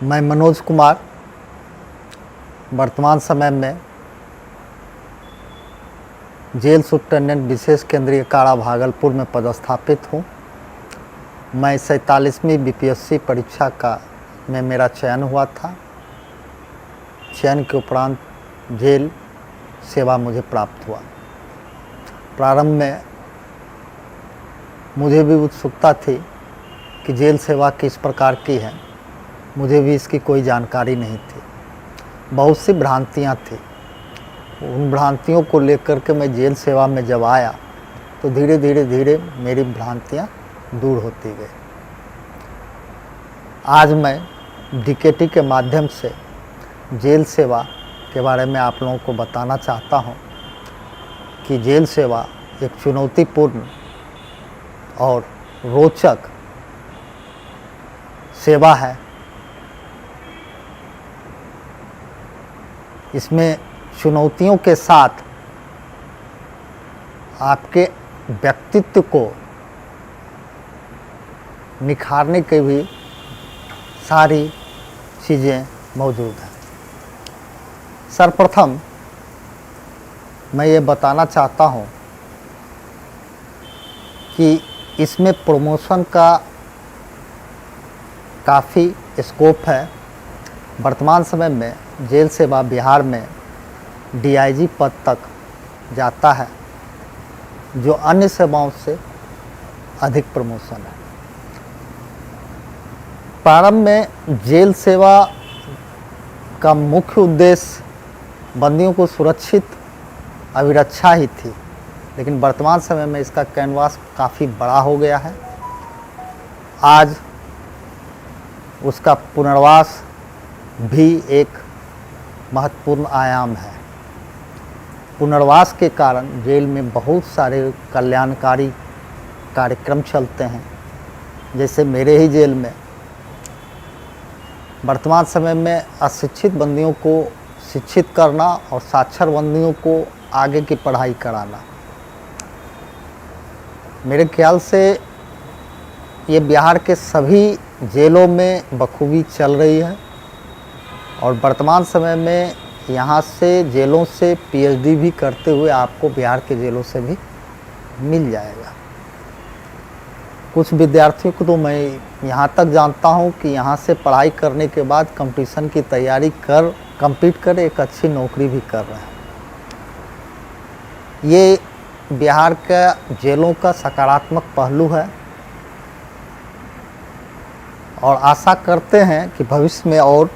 मैं मनोज कुमार वर्तमान समय में जेल सुप्रिटेंडेंट विशेष केंद्रीय कारा भागलपुर में पदस्थापित हूँ। मैं 47वीं बीपीएससी परीक्षा में मेरा चयन हुआ था। चयन के उपरांत जेल सेवा मुझे प्राप्त हुआ। प्रारंभ में मुझे भी उत्सुकता थी कि जेल सेवा किस प्रकार की है। मुझे भी इसकी कोई जानकारी नहीं थी। बहुत सी भ्रांतियाँ थी। उन भ्रांतियों को लेकर के मैं जेल सेवा में जब आया तो धीरे धीरे मेरी भ्रांतियाँ दूर होती गई। आज मैं डीकेटी के माध्यम से जेल सेवा के बारे में आप लोगों को बताना चाहता हूँ कि जेल सेवा एक चुनौतीपूर्ण और रोचक सेवा है। इसमें चुनौतियों के साथ आपके व्यक्तित्व को निखारने की भी सारी चीज़ें मौजूद हैं। सर्वप्रथम मैं ये बताना चाहता हूँ कि इसमें प्रमोशन का काफ़ी स्कोप है। वर्तमान समय में जेल सेवा बिहार में डीआईजी पद तक जाता है, जो अन्य सेवाओं से अधिक प्रमोशन है। प्रारंभ में जेल सेवा का मुख्य उद्देश्य बंदियों को सुरक्षित अभिरक्षा ही थी, लेकिन वर्तमान समय में इसका कैनवास काफ़ी बड़ा हो गया है। आज उसका पुनर्वास भी एक महत्वपूर्ण आयाम है। पुनर्वास के कारण जेल में बहुत सारे कल्याणकारी कार्यक्रम चलते हैं। जैसे मेरे ही जेल में वर्तमान समय में अशिक्षित बंदियों को शिक्षित करना और साक्षर बंदियों को आगे की पढ़ाई कराना, मेरे ख्याल से ये बिहार के सभी जेलों में बखूबी चल रही है। और वर्तमान समय में यहाँ से जेलों से पीएचडी भी करते हुए आपको बिहार के जेलों से भी मिल जाएगा। कुछ विद्यार्थियों को तो मैं यहाँ तक जानता हूँ कि यहाँ से पढ़ाई करने के बाद कंपटीशन की तैयारी कंप्लीट कर एक अच्छी नौकरी भी कर रहे हैं। ये बिहार का जेलों का सकारात्मक पहलू है और आशा करते हैं कि भविष्य में और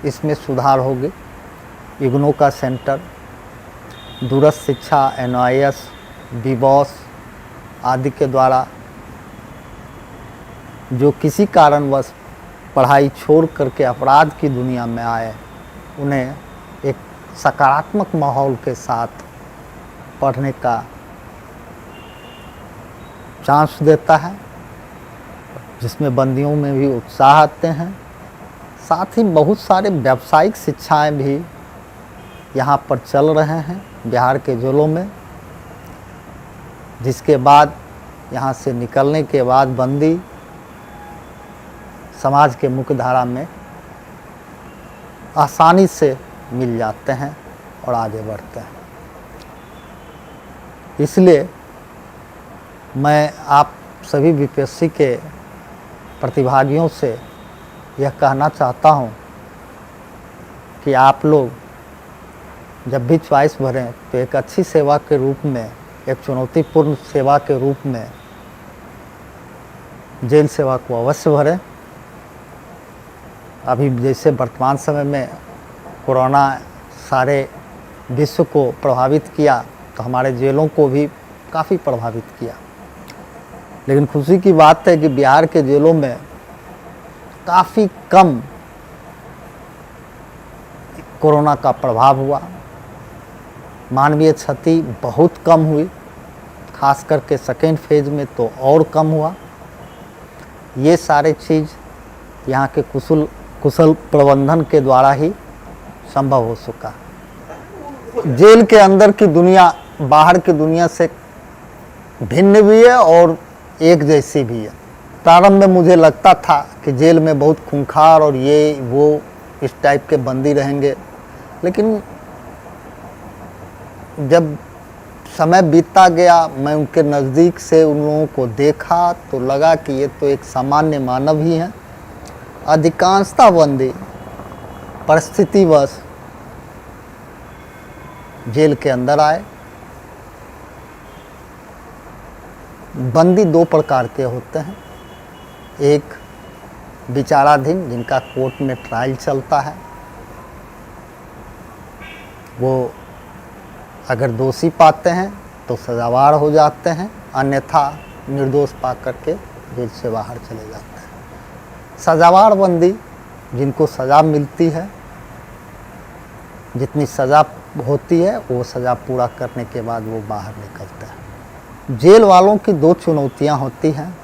इसमें सुधार होगी। इग्नू का सेंटर, दूरस्थ शिक्षा, NIS, बीबॉस आदि के द्वारा जो किसी कारणवश पढ़ाई छोड़ करके अपराध की दुनिया में आए, उन्हें एक सकारात्मक माहौल के साथ पढ़ने का चांस देता है, जिसमें बंदियों में भी उत्साह आते हैं। साथ ही बहुत सारे व्यावसायिक शिक्षाएं भी यहाँ पर चल रहे हैं बिहार के जेलों में, जिसके बाद यहाँ से निकलने के बाद बंदी समाज के मुख्य धारा में आसानी से मिल जाते हैं और आगे बढ़ते हैं। इसलिए मैं आप सभी बीपीएससी के प्रतिभागियों से यह कहना चाहता हूँ कि आप लोग जब भी चॉइस भरें तो एक अच्छी सेवा के रूप में, एक चुनौतीपूर्ण सेवा के रूप में जेल सेवा को अवश्य भरें। अभी जैसे वर्तमान समय में कोरोना सारे विश्व को प्रभावित किया, तो हमारे जेलों को भी काफ़ी प्रभावित किया। लेकिन खुशी की बात है कि बिहार के जेलों में काफ़ी कम कोरोना का प्रभाव हुआ। मानवीय क्षति बहुत कम हुई, खास करके सेकेंड फेज में तो और कम हुआ। ये सारे चीज़ यहाँ के कुशल प्रबंधन के द्वारा ही संभव हो सका। जेल के अंदर की दुनिया बाहर की दुनिया से भिन्न भी है और एक जैसी भी है। प्रारंभ में मुझे लगता था कि जेल में बहुत खूंखार और ये वो इस टाइप के बंदी रहेंगे, लेकिन जब समय बीतता गया, मैं उनके नज़दीक से उन लोगों को देखा तो लगा कि ये तो एक सामान्य मानव ही हैं। अधिकांशतः बंदी परिस्थितिवश जेल के अंदर आए। बंदी दो प्रकार के होते हैं, एक विचाराधीन जिनका कोर्ट में ट्रायल चलता है, वो अगर दोषी पाते हैं तो सजावार हो जाते हैं, अन्यथा निर्दोष पा करके जेल से बाहर चले जाते हैं। सजावार बंदी जिनको सज़ा मिलती है, जितनी सज़ा होती है वो सज़ा पूरा करने के बाद वो बाहर निकलते हैं। जेल वालों की दो चुनौतियां होती हैं।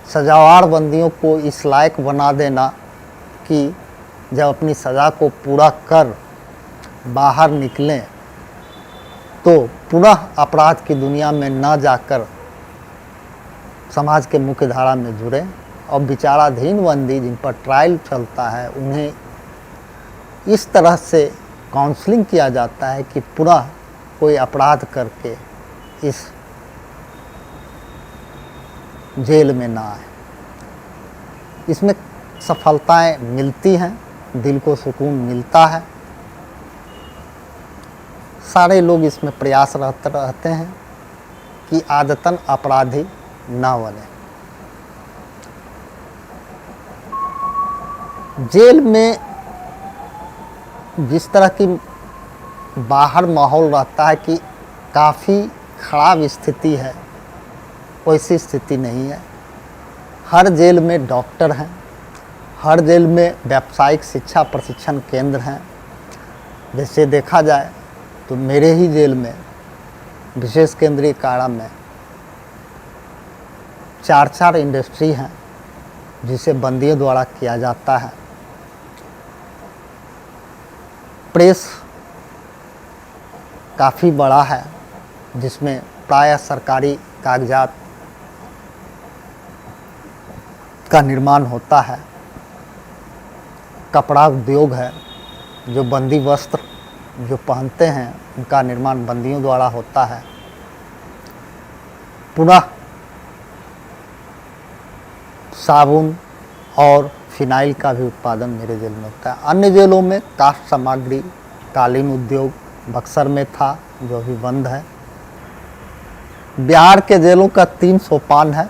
सजावार बंदियों को इस लायक बना देना कि जब अपनी सज़ा को पूरा कर बाहर निकलें तो पुनः अपराध की दुनिया में न जाकर समाज के मुख्य धारा में जुड़ें। और विचाराधीन बंदी जिन पर ट्रायल चलता है, उन्हें इस तरह से काउंसलिंग किया जाता है कि पुनः कोई अपराध करके इस जेल में ना आए। इसमें सफलताएं मिलती हैं, दिल को सुकून मिलता है। सारे लोग इसमें प्रयासरत रहते हैं कि आदतन अपराधी ना बने। जेल में जिस तरह की बाहर माहौल रहता है कि काफ़ी खराब स्थिति है, वैसी स्थिति नहीं है। हर जेल में डॉक्टर हैं, हर जेल में व्यावसायिक शिक्षा प्रशिक्षण केंद्र हैं। जैसे देखा जाए तो मेरे ही जेल में विशेष केंद्रीय कारा में 4 इंडस्ट्री हैं जिसे बंदियों द्वारा किया जाता है। प्रेस काफ़ी बड़ा है जिसमें प्रायः सरकारी कागजात का निर्माण होता है। कपड़ा उद्योग है, जो बंदी वस्त्र जो पहनते हैं उनका निर्माण बंदियों द्वारा होता है। पुनः साबुन और फिनाइल का भी उत्पादन मेरे जेल में होता है। अन्य जेलों में काष्ठ सामग्री, कालीन उद्योग बक्सर में था जो अभी बंद है। बिहार के जेलों का 3 सोपान है।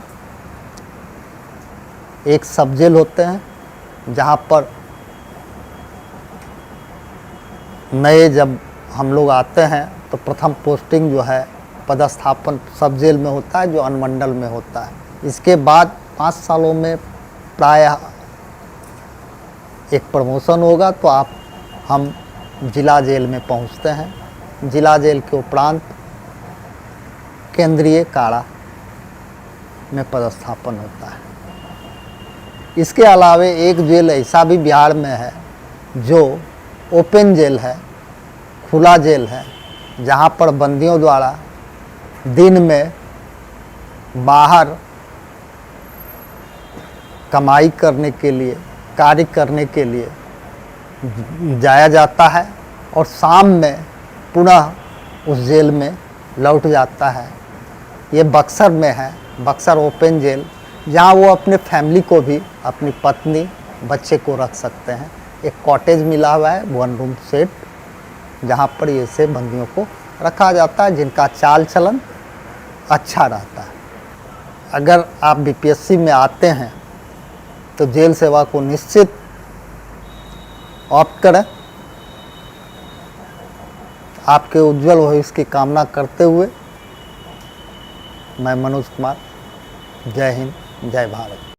एक सब जेल होते हैं जहाँ पर नए जब हम लोग आते हैं तो प्रथम पोस्टिंग जो है पदस्थापन सब जेल में होता है, जो अनुमंडल में होता है। इसके बाद 5 सालों में प्रायः एक प्रमोशन होगा तो हम जिला जेल में पहुंचते हैं। जिला जेल के उपरांत केंद्रीय कारा में पदस्थापन होता है। इसके अलावे एक जेल ऐसा भी बिहार में है जो ओपन जेल है, खुला जेल है, जहाँ पर बंदियों द्वारा दिन में बाहर कमाई करने के लिए, कार्य करने के लिए जाया जाता है और शाम में पुनः उस जेल में लौट जाता है। ये बक्सर में है, बक्सर ओपन जेल, जहाँ वो अपने फैमिली को भी, अपनी पत्नी बच्चे को रख सकते हैं। एक कॉटेज मिला हुआ है, 1 रूम सेट, जहाँ पर ये से बंदियों को रखा जाता है जिनका चाल चलन अच्छा रहता है। अगर आप बीपीएससी में आते हैं तो जेल सेवा को निश्चित ऑप्ट करें। आपके उज्जवल भविष्य की कामना करते हुए मैं मनोज कुमार, जय हिंद, जय भारत।